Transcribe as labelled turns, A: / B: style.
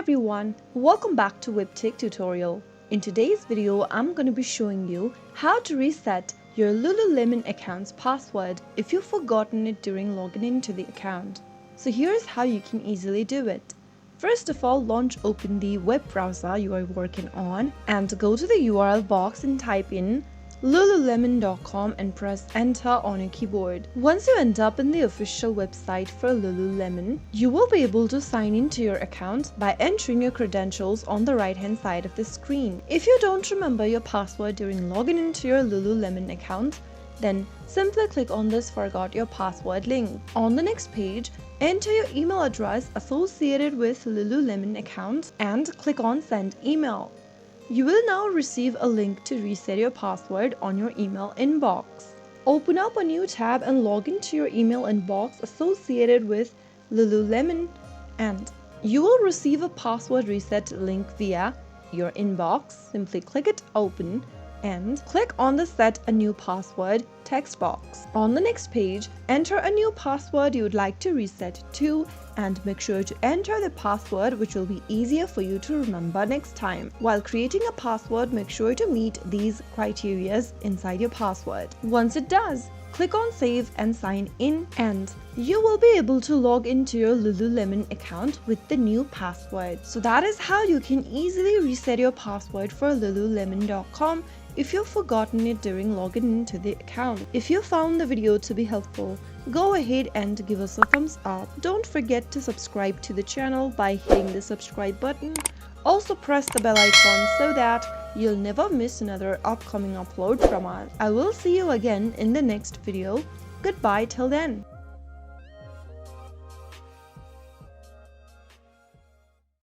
A: everyone, welcome back to Webtech Tutorial. In today's video, I'm going to be showing you how to reset your Lululemon account's password if you've forgotten it during logging into the account. So here's how you can easily do it. First of all, open the web browser you are working on and go to the URL box and type in lululemon.com and press enter on your keyboard. Once you end up in the official website for Lululemon, you will be able to sign into your account by entering your credentials on the right hand side of the screen. If you don't remember your password during logging into your Lululemon account, then simply click on this forgot your password link. On the next page, enter your email address associated with Lululemon account and click on send email. You will now receive a link to reset your password on your email inbox. Open up a new tab and log into your email inbox associated with Lululemon, and you will receive a password reset link via your inbox. Simply click it open and click on the set a new password text box. On the next page, enter a new password you would like to reset to and make sure to enter the password which will be easier for you to remember next time. While creating a password, make sure to meet these criteria inside your password. Once it does, click on save and sign in and you will be able to log into your Lululemon account with the new password. So that is how you can easily reset your password for lululemon.com if you've forgotten it during logging into the account. If you found the video to be helpful, go ahead and give us a thumbs up. Don't forget to subscribe to the channel by hitting the subscribe button. Also press the bell icon so that you'll never miss another upcoming upload from us. I will see you again in the next video. Goodbye till then.